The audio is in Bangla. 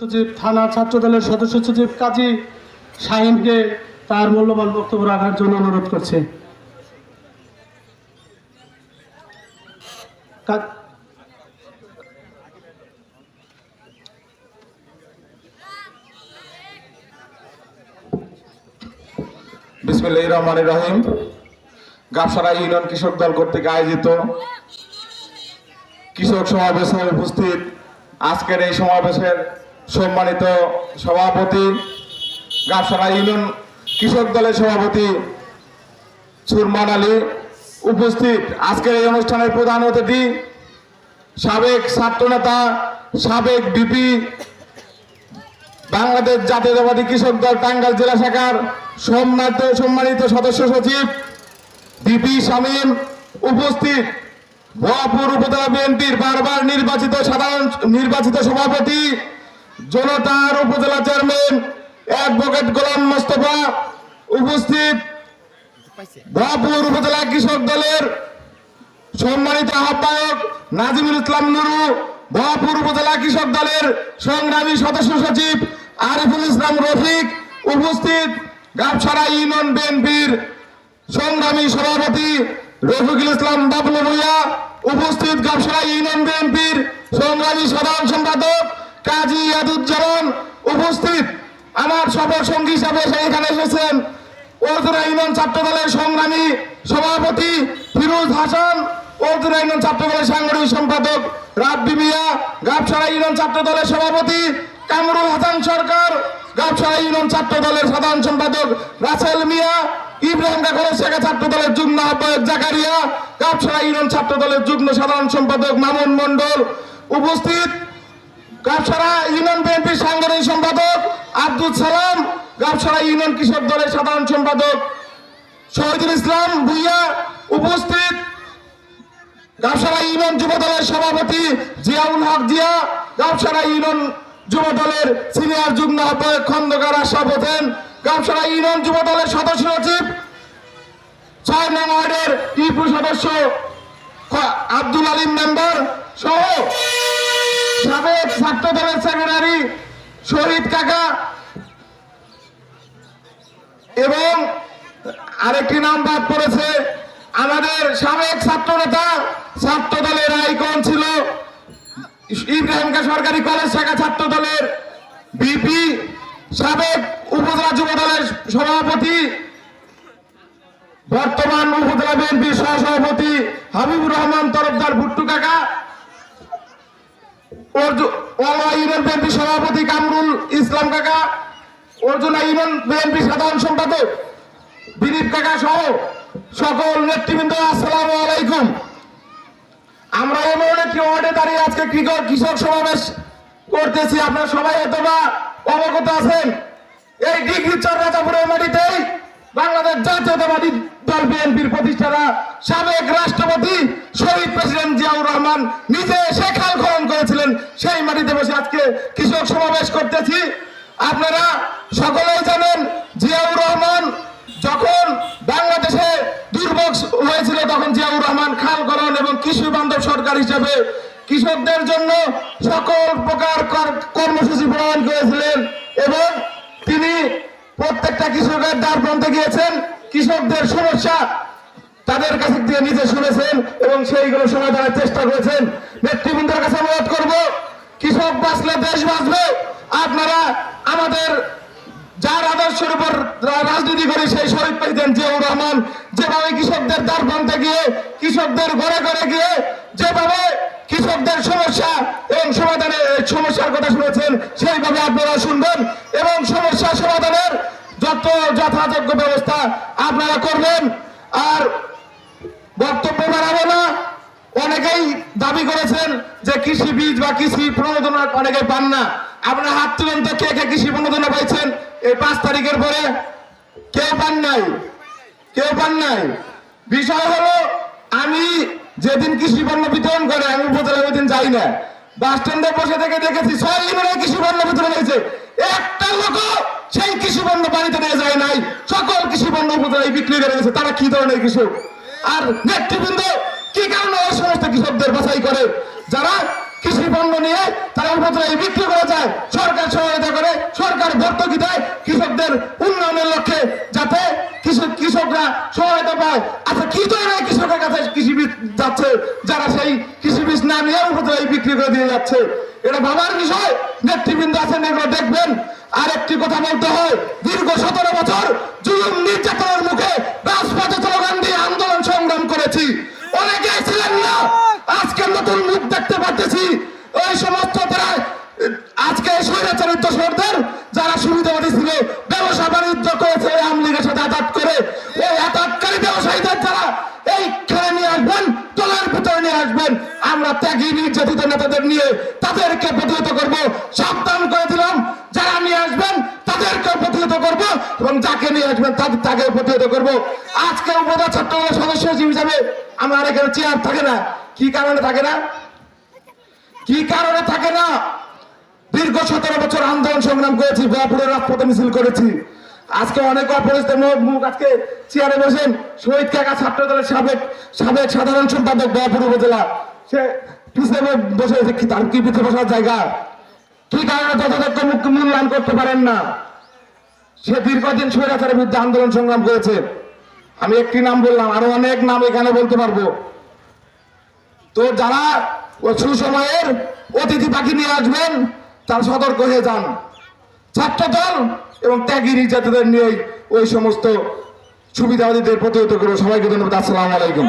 সচিব থানা ছাত্র দলের সদস্য সচিব কাজী শাহিনকে তার মূল্যবান বক্তব্য রাখার জন্য অনুরোধ করছে। বিসমিল্লাহির রহমানির রহিম। গাবসারা ইউনিয়ন কৃষক দল কর্তৃক আয়োজিত কৃষক সমাবেশে উপস্থিত আজকের এই সমাবেশের সম্মানিত সভাপতি, গাবসারা ইউনিয়ন কৃষক দলের সভাপতি সুরমান আলী, উপস্থিত আজকের এই অনুষ্ঠানের প্রধান অতিথি সাবেক ছাত্রনেতা, সাবেক ডিপি, বাংলাদেশ জাতীয়তাবাদী কৃষক দল টাঙ্গাইল জেলা শাখার সম্মানিত সদস্য সচিব ডিপি শামীম, উপস্থিত ভুয়াপুর উপজেলা বিএনপির বারবার নির্বাচিত সভাপতি, জনতার উপজেলা চেয়ারম্যান অ্যাডভোকেট গোলাম মোস্তফা, উপস্থিত ভুয়াপুর উপজেলা কৃষক দলের সম্মানিত আহ্বায়ক নাজিমুল ইসলাম নুরু, ভুয়াপুর উপজেলা কৃষক দলের সংগ্রামী সদস্য সচিব আরিফুল ইসলাম রফিক, উপস্থিত গাবসারা ইউনিয়ন বিএনপির সংগ্রামী সভাপতি রফিকুল ইসলাম বাবলু ভূঁইয়া, উপস্থিত গাবসারা ইউনিয়ন বিএনপির সংগ্রামী সাধারণ সম্পাদক কাজী ইয়াদুজ্জামান, উপস্থিত আমার সফর সঙ্গী হিসাবে সেখানে এসেছেন ওরদুরা ইউনিয়ন ছাত্র দলের সংগ্রামী সভাপতি ফিরোজ হাসান, ওরদুরা ইউনিয়ন ছাত্র দলের সাংগঠনিক সম্পাদক রাব্বি মিয়া, গাবসারা ইউনিয়ন ছাত্র দলের সভাপতি কামরুল হাসান সরকার, গাবসারা ইউনিয়ন ছাত্র দলের সাধারণ সম্পাদক রাসেল মিয়া, ইব্রাহিম কলেজ শাখা ছাত্র দলের যুগ্ম আহ্বায়ক জাকারিয়া, গাবসারা ইউনিয়ন ছাত্র দলের যুগ্ম সাধারণ সম্পাদক মামুন মন্ডল, উপস্থিত গাবসারা ইউনিয়ন বিএনপির সাংগঠনিক সম্পাদক আব্দুল সালাম, গাবসারা ইউনিয়ন কৃষক দলের সাধারণ সম্পাদক শহীদুল ইসলাম ভূঁইয়া, উপস্থিত গাবসারা ইউনিয়ন যুব দলের সভাপতি জিয়াউল হক জিয়া, গাবসারা ইউনিয়ন যুব দলের সিনিয়র যুগ্ম আহ্বায়ক খন্দকার আশরাফ হোসেন, গাবসারা ইউনিয়ন যুব দলের সদস্য সচিব ৬ নং ওয়ার্ডের টিপু সদস্য আব্দুল আলিম মেম্বার সহ সাবেক ছাত্র দলের সেক্রেটারি শহীদ কাকা এবং আরেকটি নাম বাদ পড়েছে আমাদের সাবেক ছাত্র নেতা, ছাত্র দলের আইকন ছিল ইব্রাহিম সরকারি কলেজ শাখা ছাত্র দলের বিপি, সাবেক উপজেলা যুব দলের সভাপতি, বর্তমান উপজেলা বিএনপির সহসভাপতি হাবিবুর রহমান তরফদার ভুট্টু কাকা, ইউনিয়ন বিএনপি সভাপতি কামরুল ইসলাম কাকা, অর্জুনা ইউনিয়ন বিএনপি সাধারণ সম্পাদক বিনীত কাকা সহ সকল নেতৃবৃন্দ, আসসালামু আলাইকুম। আমরা এমন একটি ওয়ার্ডে দাঁড়িয়ে আজকে কৃষক সমাবেশ করতেছি, আপনারা সবাই হয়তোবা অবগত আছেন। এই ডিগ্রিচর রাজাপুরের মাটিতেই বাংলাদেশ জাতীয়তাবাদী দল বিএনপির প্রতিষ্ঠাতা সাবেক রাষ্ট্রপতি শহীদ প্রেসিডেন্ট জিয়াউর রহমান নিজে এসে খাল খনন করেছিলেন। সেই মাটিতে বসে আজকে কৃষক সমাবেশ করতেছি। আপনারা সকলেই জানেন জিয়াউর রহমান যখন বাংলাদেশে দুর্ভোগ হয়েছিল তখন জিয়াউর রহমান খাল খনন এবং কৃষি বান্ধব সরকার হিসেবে কৃষকদের জন্য সকল প্রকার কর্মসূচি প্রণয়ন করেছিলেন এবং তিনি প্রত্যেকটা কৃষকের দ্বার প্রান্তে গিয়েছেন, কৃষকদের সমস্যা তাদের কাছে দিয়ে নিজে শুনেছেন এবং সেইগুলো সমাধানের চেষ্টা করেছেন। নেতৃবৃন্দের কাছে অনুরোধ করব, কৃষক বাঁচলে দেশ বাঁচবে। আপনারা আমাদের যার আদর্শের উপর রাজনীতি করি সেই শহীদ প্রেসিডেন্ট জিয়াউর রহমান যেভাবে কৃষকদের দ্বার প্রান্তে গিয়ে কৃষকদের ঘরে ঘরে গিয়ে যেভাবে কৃষকদের সমস্যা এবং সমাধানের সমস্যার কথা শুনেছেন সেইভাবে আপনারা শুনবেন এবং সমস্যা সমাধানের যথাযোগ্য ব্যবস্থা আপনারা করবেন। আর বক্তব্য বাড়াবো না। অনেকেই দাবি করেছেন যে কৃষি বীজ বা কৃষি প্রণোদনা অনেকেই পান না। আপনারা হাত তুলেন তো কে কে কৃষি প্রণোদনা পাইছেন এই 5 তারিখের পরে? কেউ পান নাই, কেউ পান নাই। বিষয় হলো আমি যেদিন কৃষি পণ্য বিতরণ করে আমি উপজেলায় ওই দিন যাই না, বাস স্ট্যান্ডে বসে থেকে দেখেছি 6 ইউনিয়নে কৃষি পণ্য বিতরণ হয়েছে, একটা লোক সেই কৃষি পণ্য বাড়িতে নিয়ে যায় নাই, সকল কৃষি পণ্য উপজেলায় বিক্রি করে গেছে। তারা কি ধরনের কৃষক? আর নেতৃবৃন্দ কি কারণে ওই সমস্ত কৃষকদের বাছাই করে যারা কৃষি পণ্য নিয়ে তারা উপজেলায় বিক্রি করে যায়, সরকার সহায়তা করে, সরকার ভর্তুকি দেয় কৃষকদের উন্নয়নের লক্ষ্যে, যাতে কৃষকরা সহায়তা পায়। আচ্ছা কি ধরনের কৃষকের কাছে কৃষি বীজ যাচ্ছে, যারা সেই কৃষি বীজ না নিয়ে উপজেলায় বিক্রি করে দিয়ে যাচ্ছে? এটা ভাবার বিষয়। নেতৃবৃন্দ আছেন, এগুলো দেখবেন। আর একটি কথা বলতে হয়, দীর্ঘ 17 বছর জুলুম নির্যাতনের মুখে রাজপথে স্লোগান দিয়ে আন্দোলন সংগ্রাম করেছি। অনেকেই ছিলেন না, আজকে নতুন মুখ দেখতে পাচ্ছি। ওই সমস্ত তারা আজকে স্বৈরাচারিত দোসরদের যারা সুবিধাবাদী ছিল, ব্যবসা বাণিজ্য করেছে আওয়ামী লীগের সাথে আঘাত করে, ওই আঘাতকারী ব্যবসায়ীদের যারা এইখানে নিয়ে আসবেন, দলের ভিতরে নিয়ে আসবেন, আমরা ত্যাগী নির্যাতিত নেতাদের নিয়ে তাদেরকে প্রতিহত করব। সাবধান করে দিলাম, যারা নিয়ে আসবেন তাদেরকে প্রতিহত করব এবং যাকে নিয়ে আসবেন তাকে প্রতিহত করব। আজকে উপজেলা ছাত্রদলের সদস্য হিসেবে আমার এখানে চেয়ার থাকে না। কি কারণে থাকে না? কি কারণে থাকে না? দীর্ঘ 17 বছর আন্দোলন সংগ্রাম করেছি, বয়াপুরের রাজপথে মিছিল করেছি। আজকে অনেক অপরিচিত মুখ আজকে চেয়ারে বসেন। শহীদ কাকা ছাত্রদলের সাবেক সাধারণ সম্পাদক বয়াপুর উপজেলা, সে পিছনে বসে আছে। তার কি পিছিয়ে বসার জায়গা? কি কারণে যথাযথ মূল্যায়ন করতে পারেন না? সে দীর্ঘদিন স্বৈরাচারের বিরুদ্ধে আন্দোলন সংগ্রাম করেছে। আমি একটি নাম বললাম, আরো অনেক নাম এখানে বলতে পারবো। তো যারা সুসময়ের অতিথি পাখি নিয়ে আসবেন, তার সতর্ক হয়ে যান। ছাত্রদল এবং ত্যাগী নির্যাতিতদের নিয়েই ওই সমস্ত সুবিধাবাদীদের প্রতিহত করবো। সবাইকে ধন্যবাদ। আসসালামু আলাইকুম।